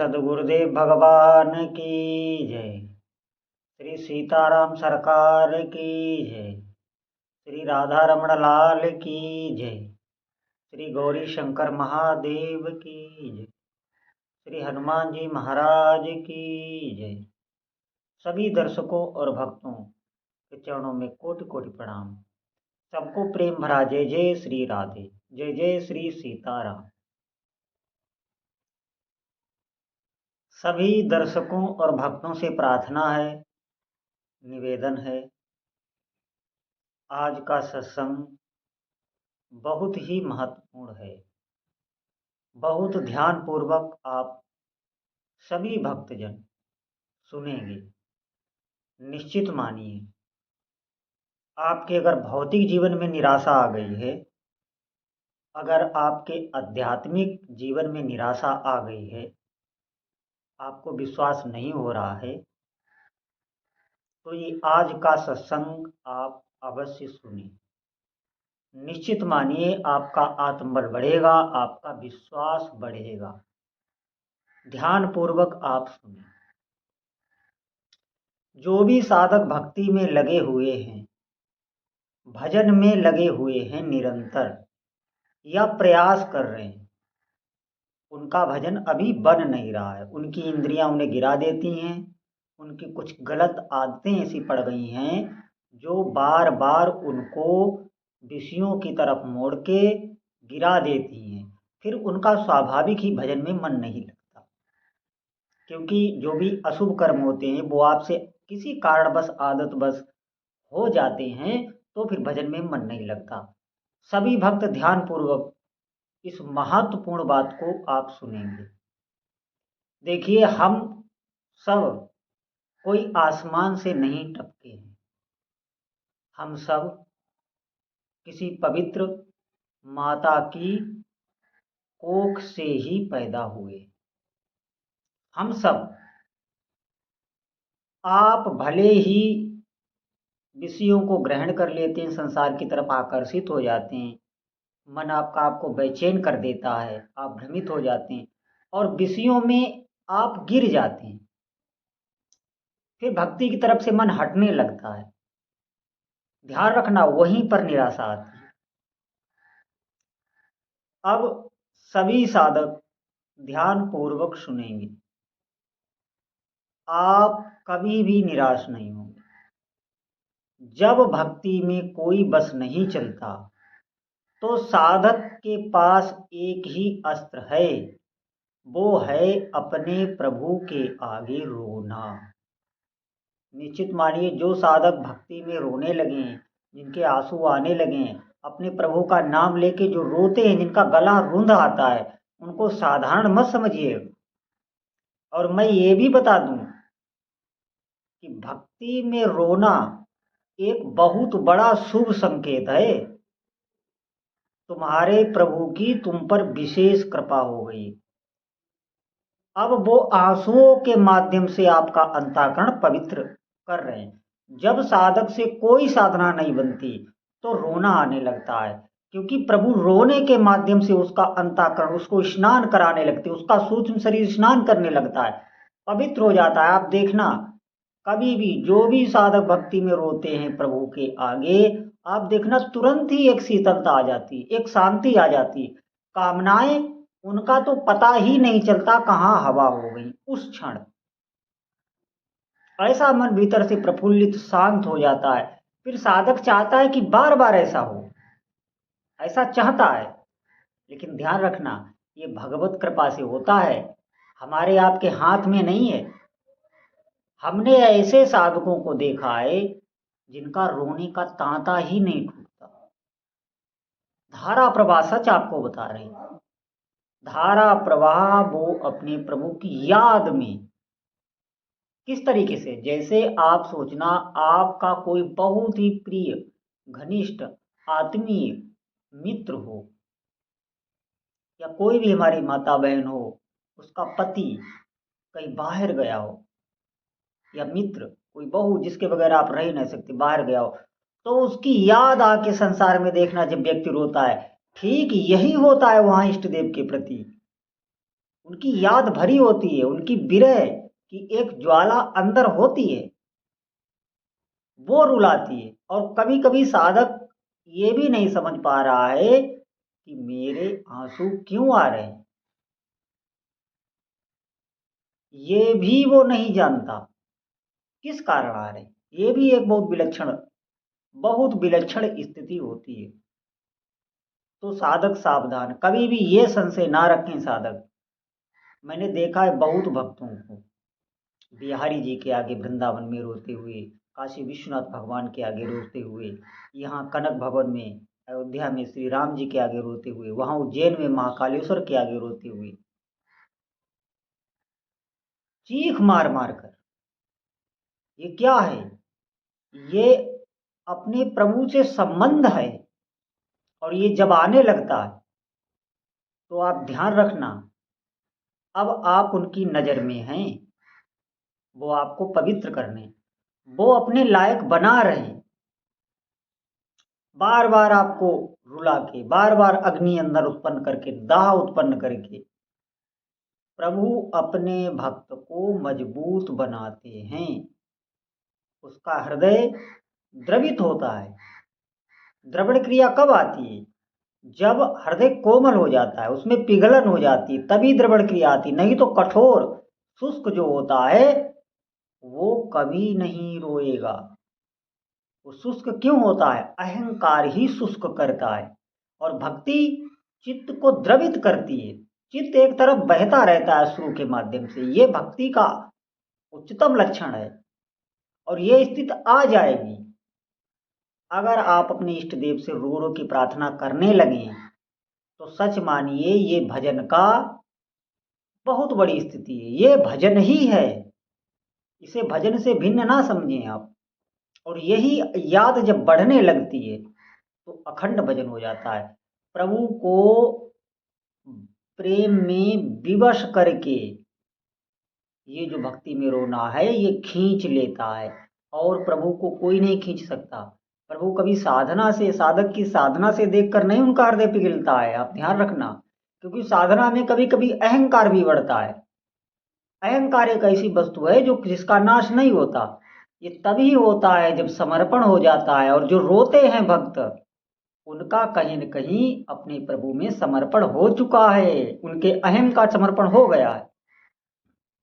सदगुरुदेव भगवान की जय। श्री सीताराम सरकार की जय। श्री राधा रमण लाल की जय। श्री गौरी शंकर महादेव की जय। श्री हनुमान जी महाराज की जय। सभी दर्शकों और भक्तों के चरणों में कोटि कोटि प्रणाम। सबको प्रेम भरा जय जय श्री राधे, जय जय श्री सीताराम। सभी दर्शकों और भक्तों से प्रार्थना है, निवेदन है, आज का सत्संग बहुत ही महत्वपूर्ण है। बहुत ध्यान पूर्वक आप सभी भक्तजन सुनेंगे। निश्चित मानिए, आपके अगर भौतिक जीवन में निराशा आ गई है, अगर आपके आध्यात्मिक जीवन में निराशा आ गई है, आपको विश्वास नहीं हो रहा है, तो ये आज का सत्संग आप अवश्य सुनिए। निश्चित मानिए आपका आत्मबल बढ़ेगा, आपका विश्वास बढ़ेगा। ध्यान पूर्वक आप सुनिए। जो भी साधक भक्ति में लगे हुए हैं, भजन में लगे हुए हैं, निरंतर या प्रयास कर रहे हैं, उनका भजन अभी बन नहीं रहा है। उनकी इंद्रियां उन्हें गिरा देती हैं। उनकी कुछ गलत आदतें ऐसी पड़ गई हैं जो बार बार उनको विषयों की तरफ मोड़ के गिरा देती हैं। फिर उनका स्वाभाविक ही भजन में मन नहीं लगता, क्योंकि जो भी अशुभ कर्म होते हैं वो आपसे किसी कारणवश आदतवश हो जाते हैं, तो फिर भजन में मन नहीं लगता। सभी भक्त ध्यान पूर्वक इस महत्वपूर्ण बात को आप सुनेंगे। देखिए, हम सब कोई आसमान से नहीं टपके हैं। हम सब किसी पवित्र माता की कोख से ही पैदा हुए। हम सब, आप भले ही विषयों को ग्रहण कर लेते हैं, संसार की तरफ आकर्षित हो जाते हैं, मन आपको बेचैन कर देता है, आप भ्रमित हो जाते हैं और विषयों में आप गिर जाते हैं। फिर भक्ति की तरफ से मन हटने लगता है। ध्यान रखना, वहीं पर निराशा आती है। अब सभी साधक ध्यान पूर्वक सुनेंगे। आप कभी भी निराश नहीं होंगे। जब भक्ति में कोई बस नहीं चलता, तो साधक के पास एक ही अस्त्र है, वो है अपने प्रभु के आगे रोना। निश्चित मानिए, जो साधक भक्ति में रोने लगे हैं, जिनके आंसू आने लगे हैं, अपने प्रभु का नाम लेके जो रोते हैं, जिनका गला रुंध आता है, उनको साधारण मत समझिए। और मैं ये भी बता दूं कि भक्ति में रोना एक बहुत बड़ा शुभ संकेत है। तुम्हारे प्रभु की तुम पर विशेष कृपा हो गई। अब वो आंसुओं के माध्यम से आपका अंतःकरण पवित्र कर रहे हैं। जब साधक से कोई साधना नहीं बनती, तो रोना आने लगता है, क्योंकि प्रभु रोने के माध्यम से उसका अंतःकरण उसको स्नान कराने लगते, उसका सूक्ष्म शरीर स्नान करने लगता है, पवित्र हो जाता है। आप देखना, कभी भी जो भी साधक भक्ति में रोते हैं प्रभु के आगे, आप देखना तुरंत ही एक शीतलता आ जाती, एक शांति आ जाती। कामनाएं उनका तो पता ही नहीं चलता कहाँ हवा हो गई उस क्षण। ऐसा मन भीतर से प्रफुल्लित शांत हो जाता है। फिर साधक चाहता है कि बार बार ऐसा हो, ऐसा चाहता है। लेकिन ध्यान रखना, ये भगवत कृपा से होता है, हमारे आपके हाथ में नहीं है। हमने ऐसे साधकों को देखा है जिनका रोने का तांता ही नहीं टूटता। धारा प्रवाह, सच आपको बता रहे हैं, धारा प्रवाह वो अपने प्रभु की याद में। किस तरीके से? जैसे आप सोचना, आपका कोई बहुत ही प्रिय, घनिष्ठ, आत्मीय मित्र हो, या कोई भी हमारी माता बहन हो, उसका पति कहीं बाहर गया हो, या मित्र कोई बहू जिसके बगैर आप रह नहीं सकते बाहर गया हो, तो उसकी याद आके संसार में देखना, जब व्यक्ति रोता है, ठीक यही होता है वहां इष्ट देव के प्रति। उनकी याद भरी होती है, उनकी विरह की एक ज्वाला अंदर होती है, वो रुलाती है। और कभी कभी साधक ये भी नहीं समझ पा रहा है कि मेरे आंसू क्यों आ रहे हैं, ये भी वो नहीं जानता किस कारण आ रहे हैं। ये भी एक बहुत विलक्षण स्थिति होती है। तो साधक सावधान, कभी भी ये संशय ना रखें साधक। मैंने देखा है बहुत भक्तों को बिहारी जी के आगे वृंदावन में रोते हुए, काशी विश्वनाथ भगवान के आगे रोते हुए, यहाँ कनक भवन में अयोध्या में श्री राम जी के आगे रोते हुए, वहाँ उज्जैन में महाकालेश्वर के आगे रोते हुए, चीख मार मार कर। ये क्या है? ये अपने प्रभु से संबंध है। और ये जब आने लगता है तो आप ध्यान रखना, अब आप उनकी नजर में हैं, वो आपको पवित्र करने, वो अपने लायक बना रहे हैं। बार बार आपको रुला के, बार बार अग्नि अंदर उत्पन्न करके, दाह उत्पन्न करके प्रभु अपने भक्त को मजबूत बनाते हैं। उसका हृदय द्रवित होता है। द्रवण क्रिया कब आती है? जब हृदय कोमल हो जाता है, उसमें पिघलन हो जाती है, तभी द्रवण क्रिया आती। नहीं तो कठोर शुष्क जो होता है वो कभी नहीं रोएगा। वो शुष्क क्यों होता है? अहंकार ही शुष्क करता है। और भक्ति चित्त को द्रवित करती है। चित्त एक तरफ बहता रहता है अश्रु के माध्यम से। ये भक्ति का उच्चतम लक्षण है। और ये स्थिति आ जाएगी अगर आप अपने इष्ट देव से रो रो की प्रार्थना करने लगे, तो सच मानिए ये भजन का बहुत बड़ी स्थिति है। ये भजन ही है, इसे भजन से भिन्न ना समझें आप। और यही याद जब बढ़ने लगती है तो अखंड भजन हो जाता है। प्रभु को प्रेम में विवश करके ये जो भक्ति में रोना है ये खींच लेता है। और प्रभु को कोई नहीं खींच सकता। प्रभु कभी साधना से, साधक की साधना से देखकर नहीं उनका हृदय पिघलता है, आप ध्यान रखना। क्योंकि साधना में कभी कभी अहंकार भी बढ़ता है। अहंकार एक ऐसी वस्तु है जो जिसका नाश नहीं होता। ये तभी होता है जब समर्पण हो जाता है। और जो रोते हैं भक्त, उनका कहीं न कहीं अपने प्रभु में समर्पण हो चुका है, उनके अहम का समर्पण हो गया है।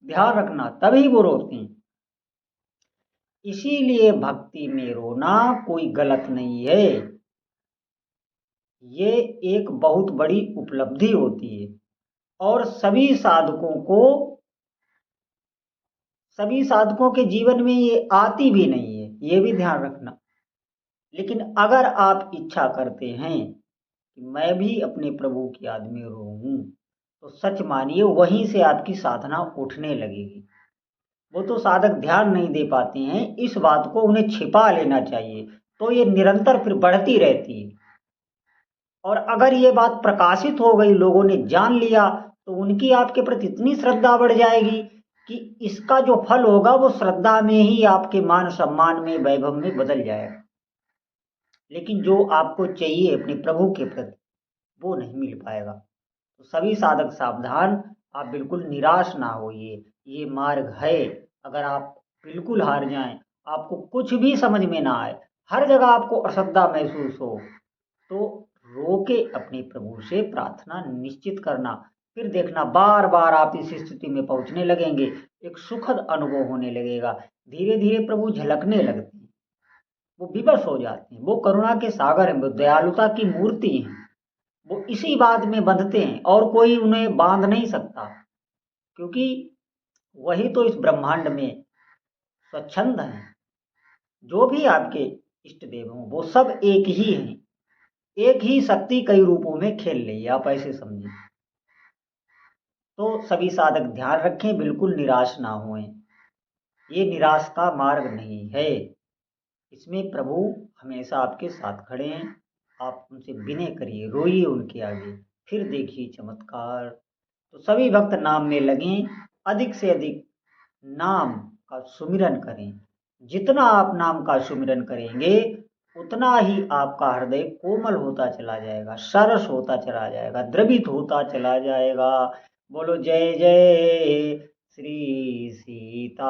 ध्यान रखना, तभी वो रोते हैं। इसीलिए भक्ति में रोना कोई गलत नहीं है, ये एक बहुत बड़ी उपलब्धि होती है। और सभी साधकों के जीवन में ये आती भी नहीं है, ये भी ध्यान रखना। लेकिन अगर आप इच्छा करते हैं कि मैं भी अपने प्रभु की याद में रोऊं, तो सच मानिए वहीं से आपकी साधना उठने लगेगी। वो तो साधक ध्यान नहीं दे पाते हैं, इस बात को उन्हें छिपा लेना चाहिए, तो ये निरंतर फिर बढ़ती रहती है। और अगर ये बात प्रकाशित हो गई, लोगों ने जान लिया, तो उनकी आपके प्रति इतनी श्रद्धा बढ़ जाएगी कि इसका जो फल होगा वो श्रद्धा में ही आपके मान सम्मान में, वैभव में बदल जाएगा। लेकिन जो आपको चाहिए अपने प्रभु के प्रति, वो नहीं मिल पाएगा। तो सभी साधक सावधान, आप बिल्कुल निराश ना होइए। ये मार्ग है। अगर आप बिल्कुल हार जाएं, आपको कुछ भी समझ में ना आए, हर जगह आपको अश्रद्धा महसूस हो, तो रोके अपने प्रभु से प्रार्थना निश्चित करना। फिर देखना बार बार आप इस स्थिति में पहुंचने लगेंगे, एक सुखद अनुभव होने लगेगा। धीरे धीरे प्रभु झलकने लगते हैं, वो विवश हो जाते हैं। वो करुणा के सागर हैं, वो दयालुता की मूर्ति हैं। वो इसी बात में बंधते हैं और कोई उन्हें बांध नहीं सकता। क्योंकि वही तो इस ब्रह्मांड में स्वच्छंद हैं। जो भी आपके इष्ट देव हों वो सब एक ही हैं। एक ही शक्ति कई रूपों में खेल रही है, आप ऐसे समझें। तो सभी साधक ध्यान रखें, बिल्कुल निराश ना होएं। ये निराश का मार्ग नहीं है, इसमें प्रभु हमेशा आपके साथ खड़े हैं। आप उनसे विनय करिए, रोइए उनके आगे, फिर देखिए चमत्कार। तो सभी भक्त नाम में लगें, अधिक से अधिक नाम का सुमिरन करें। जितना आप नाम का सुमिरन करेंगे उतना ही आपका हृदय कोमल होता चला जाएगा, सरस होता चला जाएगा, द्रवित होता चला जाएगा। बोलो जय जय श्री सीताराम।